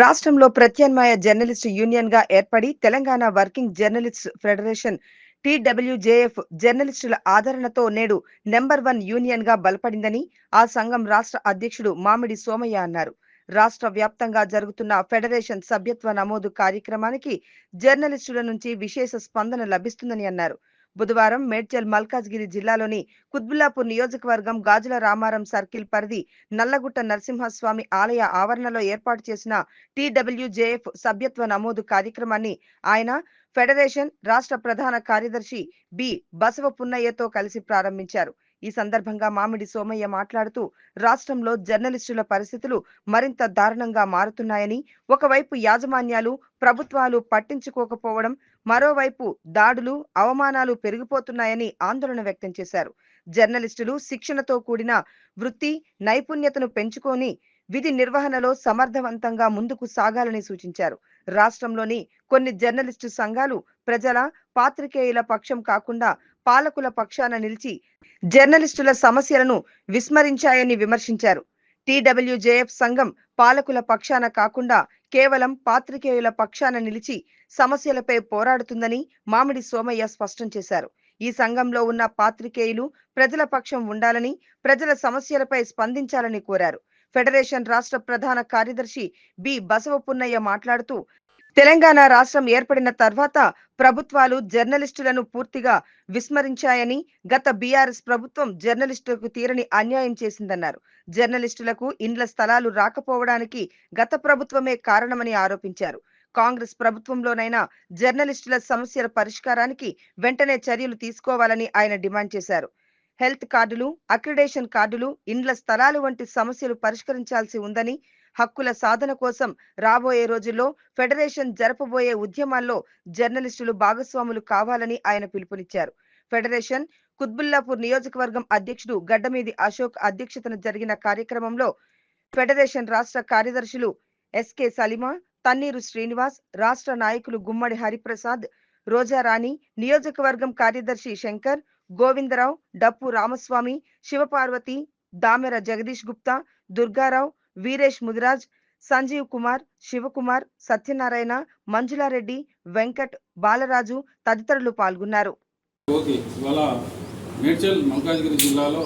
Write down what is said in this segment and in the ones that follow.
రాష్ట్రంలో ప్రత్యామ్నాయ జర్నలిస్టు యూనియన్‌గా ఏర్పడి Telangana working journalists federation TWJF జర్నలిస్టుల ఆదరణతో నేడు నంబర్ 1 యూనియన్‌గా బలపడిందని ఆ సంఘం రాష్ట్ర అధ్యక్షుడు మామిడి సోమయ్య అన్నారు. రాష్ట్ర వ్యాప్తంగా జరుగుతున్న ఫెడరేషన్ సభ్యత్వ నమోదు కార్యక్రమానికి జర్నలిస్టుల నుంచి విశేష స్పందన లభిస్తుందని అన్నారు. బుధవారం మేడ్చల్ మల్కాజ్గిరి జిల్లాలోని కుత్బుల్లాపూర్ నియోజకవర్గం గాజుల రామారం సర్కిల్ పరిధి నల్లగుట్ట నరసింహస్వామి ఆలయ ఆవరణలో ఏర్పాటు చేసిన టీడబ్ల్యూజేఎఫ్ సభ్యత్వ నమోదు కార్యక్రమాన్ని ఆయన ఫెడరేషన్ రాష్ట్ర ప్రధాన కార్యదర్శి బి బసవ పున్నయ్యతో కలిసి ప్రారంభించారు. ఈ సందర్భంగా మామిడి సోమయ్య మాట్లాడుతూ రాష్ట్రంలో జర్నలిస్టుల పరిస్థితులు మరింత దారుణంగా మారుతున్నాయని, ఒకవైపు యాజమాన్యాలు, ప్రభుత్వాలు పట్టించుకోకపోవడం, మరోవైపు దాడులు, అవమానాలు పెరిగిపోతున్నాయని ఆందోళన వ్యక్తం చేశారు. జర్నలిస్టులు శిక్షణతో కూడిన వృత్తి నైపుణ్యతను పెంచుకొని విధి నిర్వహణలో సమర్థవంతంగా ముందుకు సాగాలని సూచించారు. రాష్ట్రంలోని కొన్ని జర్నలిస్టు సంఘాలు ప్రజల, పాత్రికేయుల పక్షం కాకుండా పాలకుల పక్షాన నిలిచి జర్నలిస్టుల సమస్యలను విస్మరించాయని విమర్శించారు. టీడబ్ల్యూజేఎఫ్ సంఘం పాలకుల పక్షాన కాకుండా కేవలం పాత్రికేయుల పక్షాన నిలిచి సమస్యలపై పోరాడుతుందని మామిడి సోమయ్య స్పష్టం చేశారు. ఈ సంఘంలో ఉన్న పాత్రికేయులు ప్రజల పక్షం ఉండాలని, ప్రజల సమస్యలపై స్పందించాలని కోరారు. ఫెడరేషన్ రాష్ట్ర ప్రధాన కార్యదర్శి బి బసవ పున్నయ్య మాట్లాడుతూ తెలంగాణ రాష్ట్రం ఏర్పడిన తర్వాత ప్రభుత్వాలు జర్నలిస్టులను పూర్తిగా విస్మరించాయని, గత బీఆర్ఎస్ ప్రభుత్వం జర్నలిస్టులకు తీరని అన్యాయం చేసిందన్నారు. జర్నలిస్టులకు ఇండ్ల స్థలాలు రాకపోవడానికి గత ప్రభుత్వమే కారణమని ఆరోపించారు. కాంగ్రెస్ ప్రభుత్వంలోనైనా జర్నలిస్టుల సమస్యల పరిష్కారానికి వెంటనే చర్యలు తీసుకోవాలని ఆయన డిమాండ్ చేశారు. హెల్త్ కార్డులు, అక్రిడేషన్ కార్డులు, ఇండ్ల స్థలాలు వంటి సమస్యలు పరిష్కరించాల్సి ఉందని, హక్కుల సాధన కోసం రాబోయే రోజుల్లో ఫెడరేషన్ జరపబోయే ఉద్యమాల్లో జర్నలిస్టులు భాగస్వాములు కావాలని ఆయన పిలుపునిచ్చారు. ఫెడరేషన్ కుత్బుల్లాపూర్ నియోజకవర్గం అధ్యక్షుడు గడ్డమీది అశోక్ అధ్యక్షతన జరిగిన కార్యక్రమంలో ఫెడరేషన్ రాష్ట్ర కార్యదర్శులు ఎస్కే సలీమా, తన్నీరు శ్రీనివాస్, రాష్ట్ర నాయకులు గుమ్మడి హరిప్రసాద్, రోజారాణి, నియోజకవర్గం కార్యదర్శి శంకర్, గోవిందరావు, డప్పు రామస్వామి, శివపార్వతి, దామెర జగదీష్ గుప్తా, దుర్గారావు, వీరేష్ ముదిరాజ్, సంజీవ్ కుమార్, శివకుమార్, సత్యనారాయణ, మంజులారెడ్డి, వెంకట్, బాలరాజు తదితరులు పాల్గొన్నారు. ఇవాళ మేడ్చల్ మల్కాజ్గిరి జిల్లాలో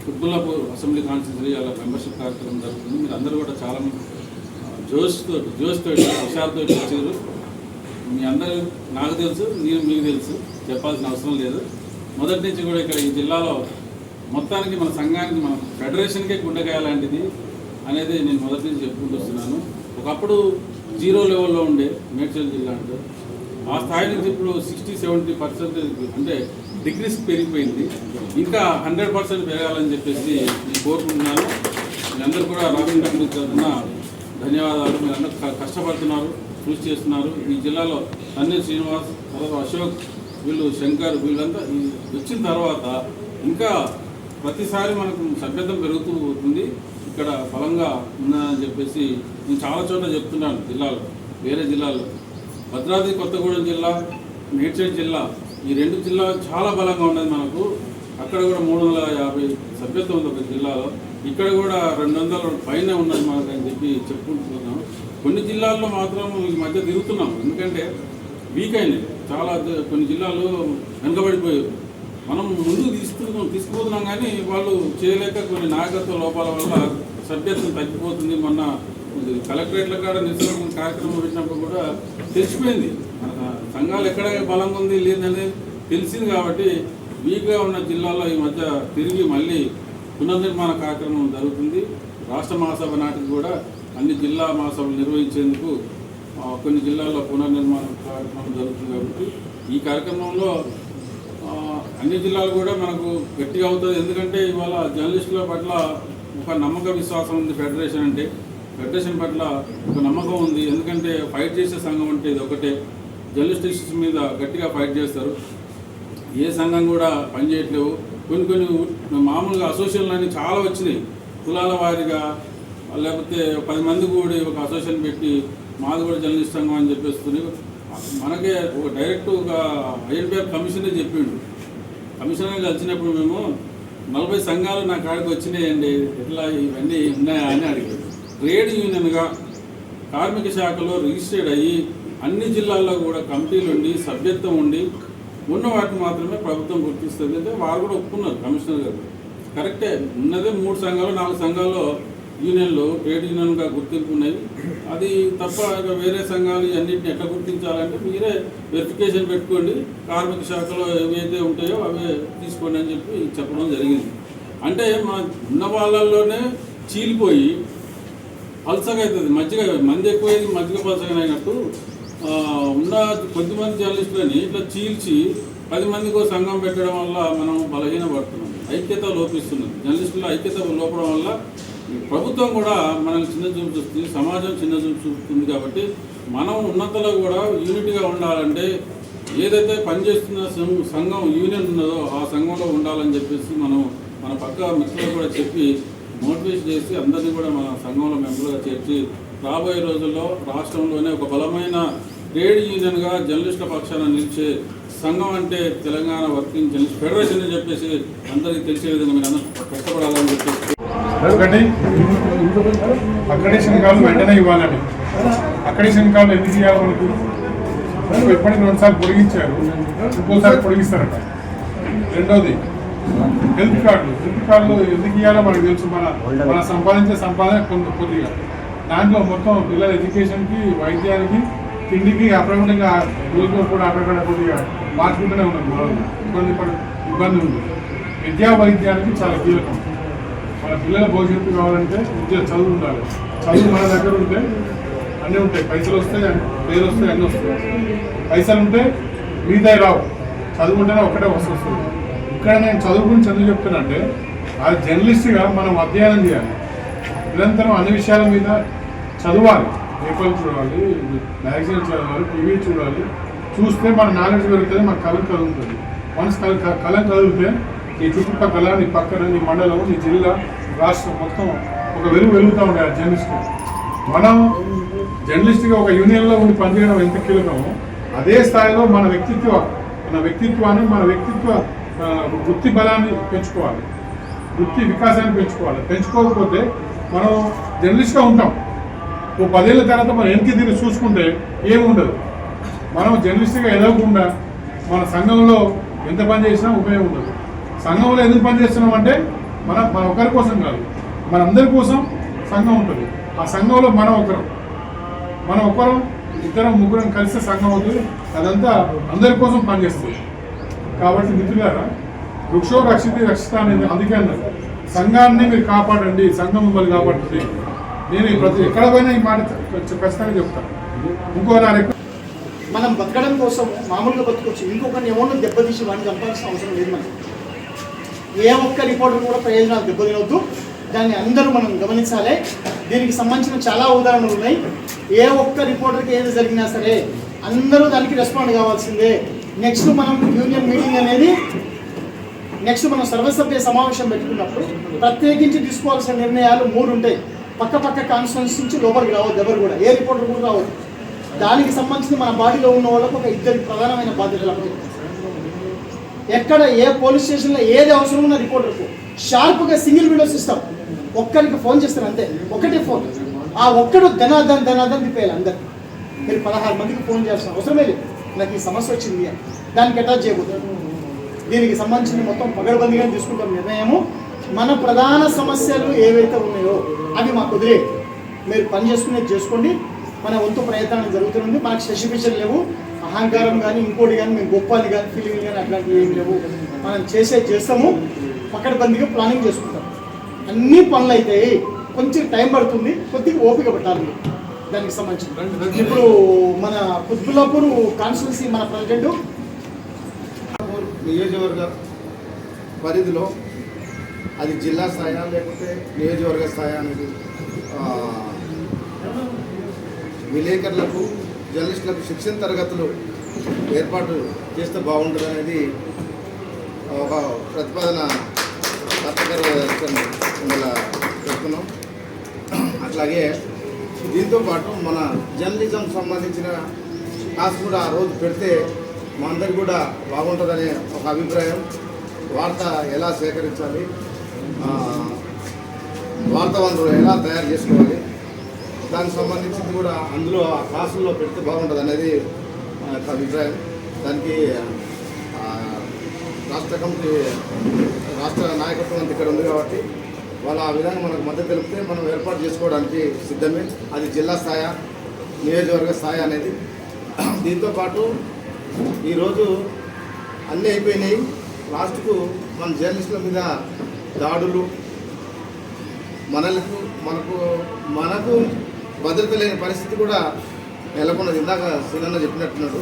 కుత్బుల్లాపూర్ అసెంబ్లీ కాన్స్టిట్యూన్సీ మెంబర్షిప్ కార్యక్రమం జరుగుతుంది. మీరు అందరూ కూడా చాలా జోష్తో హుషారుతో వచ్చారు. మీ అందరూ నాకు తెలుసు, నేను మీకు తెలుసు, చెప్పాల్సిన అవసరం లేదు. మొదటి నుంచి కూడా ఇక్కడ ఈ జిల్లాలో మొత్తానికి మన సంఘానికి, మన ఫెడరేషన్కే గుండెకాయ లాంటిది అనేది నేను మొదటి నుంచి చెప్పుకుంటూ వస్తున్నాను. ఒకప్పుడు 0 లెవెల్లో ఉండే మేడ్చల్ జిల్లా అంటే ఆ స్థాయి నుంచి ఇప్పుడు 60-70% అంటే డిగ్రీస్ పెరిగిపోయింది. ఇంకా 100% పెరగాలని చెప్పేసి నేను కోరుకుంటున్నాను. మీరందరూ కూడా రాష్ట్ర కమిటీ తరఫున ధన్యవాదాలు. మీరందరూ కష్టపడుతున్నారు, కృషి చేస్తున్నారు. ఈ జిల్లాలో తన్నీర్ శ్రీనివాస్, తర్వాత అశోక్, వీళ్ళు శంకర్, వీళ్ళంతా వచ్చిన తర్వాత ఇంకా ప్రతిసారి మనకు సభ్యత్వం పెరుగుతూ పోతుంది. ఇక్కడ బలంగా ఉందని చెప్పేసి నేను చాలా చోట్ల చెప్తున్నాను. జిల్లాలో, వేరే జిల్లాల్లో భద్రాద్రి కొత్తగూడెం జిల్లా, మేడ్చల్ జిల్లా, ఈ 2 జిల్లాలు చాలా బలంగా ఉన్నది మనకు. అక్కడ కూడా 350 సభ్యత్వం ఉంది ఒక జిల్లాలో. ఇక్కడ కూడా 200 పైన ఉన్నది మనకు అని చెప్పి చెప్పుకుంటున్నాం. కొన్ని జిల్లాల్లో మాత్రం ఈ మధ్య తిరుగుతున్నాం, ఎందుకంటే వీక్ అయినాయి చాలా. కొన్ని జిల్లాలు వెనుకబడిపోయారు. మనం ముందుకు తీసుకుపోతున్నాం కానీ వాళ్ళు చేయలేక కొన్ని నాయకత్వ లోపాల వల్ల సభ్యత్వం తగ్గిపోతుంది. మొన్న కలెక్టరేట్ల కాడ నిరసన కార్యక్రమం పెట్టినప్పుడు కూడా తెలిసిపోయింది మన సంఘాలు ఎక్కడ బలంగా ఉంది లేదనేది తెలిసింది. కాబట్టి వీక్గా ఉన్న జిల్లాల్లో ఈ మధ్య తిరిగి మళ్ళీ పునర్నిర్మాణ కార్యక్రమం జరుగుతుంది. రాష్ట్ర మహాసభ నాటికి కూడా అన్ని జిల్లా మహాసభలు నిర్వహించేందుకు కొన్ని జిల్లాల్లో పునర్నిర్మాణ కార్యక్రమం జరుగుతుంది. కాబట్టి ఈ కార్యక్రమంలో అన్ని జిల్లాలు కూడా మనకు గట్టిగా అవుతుంది. ఎందుకంటే ఇవాళ జర్నలిస్టుల పట్ల ఒక నమ్మక విశ్వాసం ఉంది. ఫెడరేషన్ పట్ల ఒక నమ్మకం ఉంది. ఎందుకంటే ఫైట్ చేసే సంఘం అంటే ఇది ఒకటే. జర్నలిస్ట్ ఇష్యూస్ మీద గట్టిగా ఫైట్ చేస్తారు. ఏ సంఘం కూడా పనిచేయట్లేవు. కొన్ని మామూలుగా అసోసియేషన్లు చాలా వచ్చినాయి, కులాల వారీగా, లేకపోతే 10 మంది కూడి ఒక అసోసియేషన్ పెట్టి మాది కూడా జర్నలిస్ట్ సంఘం అని చెప్పేస్తుంది. మనకే ఒక డైరెక్ట్ ఒక ఐఎన్పిఆర్ కమిషనే చెప్పిండు. కమిషనర్ కలిసినప్పుడు మేము 40 సంఘాలు నా కాడికి వచ్చినాయండి, ఎట్లా ఇవన్నీ ఉన్నాయా అని అడిగాడు. ట్రేడ్ యూనియన్గా కార్మిక శాఖలో రిజిస్టర్డ్ అయ్యి అన్ని జిల్లాల్లో కూడా కమిటీలు ఉండి సభ్యత్వం ఉండి ఉన్న వాటిని మాత్రమే ప్రభుత్వం గుర్తిస్తుంది. అంటే వారు కూడా ఒప్పుకున్నారు కమిషనర్ గారు. కరెక్టే, ఉన్నదే 3 సంఘాలు 4 సంఘాల్లో యూనియన్లు ట్రేడ్ యూనియన్గా గుర్తింపు ఉన్నాయి. అది తప్ప వేరే సంఘాలు అన్నింటిని ఎట్లా గుర్తించాలంటే మీరే వెరిఫికేషన్ పెట్టుకోండి, కార్మిక శాఖలో ఏవైతే ఉంటాయో అవే తీసుకోండి అని చెప్పి చెప్పడం జరిగింది. అంటే మన ఉన్న వాళ్ళల్లోనే చీలిపోయి పలసగా అవుతుంది, మజ్జిగ మంది ఎక్కువైంది మజ్జిగ పలసగా అయినట్టు ఉన్న కొద్దిమంది జర్నలిస్టులని ఇట్లా చీల్చి 10 మందికి సంఘం పెట్టడం వల్ల మనం బలహీన పడుతున్నాం. ఐక్యత లోపిస్తున్నది. జర్నలిస్టుల ఐక్యత లోపడం వల్ల ప్రభుత్వం కూడా మనల్ని చిన్న చూపు చూస్తుంది, సమాజం చిన్న చూపు చూస్తుంది. కాబట్టి మనం ఉన్నతలో కూడా యూనిట్గా ఉండాలంటే ఏదైతే పనిచేస్తున్న సంఘం యూనియన్ ఉన్నదో ఆ సంఘంలో ఉండాలని చెప్పేసి మనం మన పక్క మిత్రులు కూడా చెప్పి మోటివేట్ చేసి అందరినీ కూడా మన సంఘంలో మెంబర్గా చేర్చి రాబోయే రోజుల్లో రాష్ట్రంలోనే ఒక బలమైన ట్రేడ్ యూనియన్గా జర్నలిస్టుల పక్షాన నిలిచే సంఘం అంటే తెలంగాణ వర్కింగ్ జర్నలిస్ట్ ఫెడరేషన్ అని చెప్పేసి అందరికీ తెలిసే విధంగా మీరు అందరూ కష్టపడాలని చెప్పేసి ఒకటి అక్రెడిషన్ కాల్ వెంటనే ఇవ్వాలని. అక్రెడిషన్ కాల్ ఎందుకు ఇవ్వాలి మనకు? ఎప్పటికీ 2 సార్లు పొడిగించారు, ఇంకోసారి పొడిగిస్తారట. రెండోది హెల్త్ కార్డులు ఎందుకు ఇవ్వాలో మనకు తెలుసు. మన సంపాదించే సంపాదన కొద్దిగా దాంట్లో మొత్తం పిల్లల ఎడ్యుకేషన్కి, వైద్యానికి, తిండికి అప్రమణంగా రోజులో కూడా అక్కడ కొద్దిగా మార్చుకుంటూనే ఉన్నాం. ఇబ్బంది ఉంది. విద్యా వైద్యానికి చాలా కీలకం. మన పిల్లల భవిష్యత్తు కావాలంటే చదువు ఉండాలి. చదువు మన దగ్గర ఉంటే అన్నీ ఉంటాయి. పైసలు వస్తాయి, పేరు వస్తాయి, అన్నీ వస్తాయి. పైసలు ఉంటే మిగతా రావు. చదువు ఉంటేనే ఒకటే వస్తుంది. ఇక్కడ నేను చదువు గురించి ఎందుకు చెప్తానంటే అది జర్నలిస్ట్గా మనం అధ్యయనం చేయాలి. నిరంతరం అన్ని విషయాల మీద చదవాలి. పేపర్లు చూడాలి, మ్యాగజైన్ చదవాలి, టీవీ చూడాలి. చూస్తే మన నాలెడ్జ్ పెరుగుతుంది, మన కలం కదులుతుంది. మనసు కలం కదిలితే నీ చుట్టుపక్కల, నీ పక్కన, నీ మండలం, నీ జిల్లా, రాష్ట్రం మొత్తం ఒక వెలుగుతూ ఉంటాయి ఆ జర్నలిస్ట్. మనం జర్నలిస్ట్గా ఒక యూనియన్లో ఉండి పనిచేయడం ఎంత కీలకమో అదే స్థాయిలో మన వ్యక్తిత్వాన్ని, మన వ్యక్తిత్వ వృత్తి బలాన్ని పెంచుకోవాలి, వృత్తి వికాసాన్ని పెంచుకోవాలి. పెంచుకోకపోతే మనం జర్నలిస్ట్గా ఉంటాం. ఓ 10 ఏళ్ళ తర్వాత మనం వెనక్కి తిరిగి చూసుకుంటే ఏముండదు. మనం జర్నలిస్ట్గా ఎదగకుండా మన సంఘంలో ఎంత పని చేసినా ఉపయోగం ఉండదు. సంఘంలో ఎందుకు పని చేస్తున్నాం అంటే మన ఒకరి కోసం కాదు, మనందరి కోసం సంఘం ఉంటుంది. ఆ సంఘంలో మనం ఒకరం, ఇద్దరం, ముగ్గురం కలిసి సంఘం అవుతుంది. అదంతా అందరి కోసం పనిచేస్తుంది. కాబట్టి మిత్రులారా, వృక్షో రక్షిత అనేది అందుకే అన్నారు, సంఘాన్ని మీరు కాపాడండి, సంఘం మిమ్మల్ని కాపాడుతుంది. నేను ఎక్కడ పోయినా ఈ మాట ఖచ్చితంగా చెప్తాను. మనం బతకడం కోసం మామూలుగా బతకొచ్చు, ఇంకొకరిని ఎవరిని దెబ్బతీసి వాడిని చంపాల్సిన అవసరం లేదు. మనకి ఏ ఒక్క రిపోర్టర్ కూడా ప్రయోజనాలు దెబ్బతినవద్దు. దాన్ని అందరూ మనం గమనించాలి. దీనికి సంబంధించిన చాలా ఉదాహరణలు ఉన్నాయి. ఏ ఒక్క రిపోర్టర్కి ఏది జరిగినా సరే అందరూ దానికి రెస్పాండ్ కావాల్సిందే. నెక్స్ట్ మనం యూనియన్ మీటింగ్ అనేది మనం సర్వసభ్య సమావేశం పెట్టుకున్నప్పుడు ప్రత్యేకించి తీసుకోవాల్సిన నిర్ణయాలు 3 ఉంటాయి. పక్క కాన్స్టిట్యూన్సీ నుంచి లోపలికి రావద్దు, ఎవరు కూడా, ఏ రిపోర్టర్ కూడా రావద్దు. దానికి సంబంధించి మన బాడీలో ఉన్న వాళ్ళకు ఒక 2 ప్రధానమైన బాధ్యతలు ఉంటాయి. ఎక్కడ ఏ పోలీస్ స్టేషన్లో ఏది అవసరం ఉన్న రిపోర్టర్కు షార్ప్గా సింగిల్ విండో సిస్టమ్, ఒక్కరికి ఫోన్ చేస్తారు అంతే, ఒకటే ఫోన్. ఆ ఒక్కడు ధనాధన్ తిప్పేయాలి. అందరు మీరు 16 మందికి ఫోన్ చేస్తాం అవసరమే లేదు. నాకు ఈ సమస్య వచ్చింది అని దానికి అటాచ్ చేయబోతుంది. దీనికి సంబంధించిన మొత్తం పగడబందీగా తీసుకుంటాం నిర్ణయము. మన ప్రధాన సమస్యలు ఏవైతే ఉన్నాయో అవి మాకు వదిలే, మీరు పని చేసుకునేది చేసుకోండి. మన వంతు ప్రయత్నాలు జరుగుతుంది. మనకు స్పెసిఫికేషన్ లేవు, అహంకారం కానీ ఇంకోటి కానీ, మేము గొప్పని కానీ ఫీలింగ్ కానీ అట్లాంటివి ఏమి లేవు. మనం చేస్తాము, పకడ్బందీగా ప్లానింగ్ చేసుకుంటాం. అన్ని పనులు అయితే కొంచెం టైం పడుతుంది, కొద్దిగా ఓపిక పెట్టాలి దానికి సంబంధించి. ఇప్పుడు మన కుత్బుల్లాపూర్ కాన్స్టిట్యున్సీ మన ప్రెసిడెంట్ నియోజకవర్గ పరిధిలో అది జిల్లా స్థాయి లేకపోతే నియోజకవర్గ స్థాయి అనేది విలేకరులకు, జర్నలిస్టులకు శిక్షణ తరగతులు ఏర్పాటు చేస్తే బాగుంటుంది అనేది ఒక ప్రతిపాదన ఇందులో చెప్తున్నాం. అట్లాగే దీంతోపాటు మన జర్నలిజం సంబంధించిన క్లాస్ కూడా ఆ రోజు పెడితే మా అందరికి కూడా బాగుంటుందనే ఒక అభిప్రాయం. వార్త ఎలా సేకరించాలి, వార్తా వనరులు ఎలా తయారు చేసుకోవాలి, దానికి సంబంధించింది కూడా అందులో ఆ క్లాసుల్లో పెడితే బాగుంటుంది అనేది మా యొక్క అభిప్రాయం. దానికి రాష్ట్ర కమిటీ రాష్ట్ర నాయకత్వం అంతా ఇక్కడ ఉంది కాబట్టి వాళ్ళు ఆ విధంగా మనకు మద్దతు తెలిపితే మనం ఏర్పాటు చేసుకోవడానికి సిద్ధమే. అది జిల్లా స్థాయి, నియోజకవర్గ స్థాయి అనేది. దీంతోపాటు ఈరోజు అన్నీ అయిపోయినాయి. లాస్ట్కు మన జర్నలిస్టుల మీద దాడులు, మనకు భద్రత లేని పరిస్థితి కూడా నెలకొన్నది. ఇందాక సీనన్న చెప్పినట్టున్నాడు.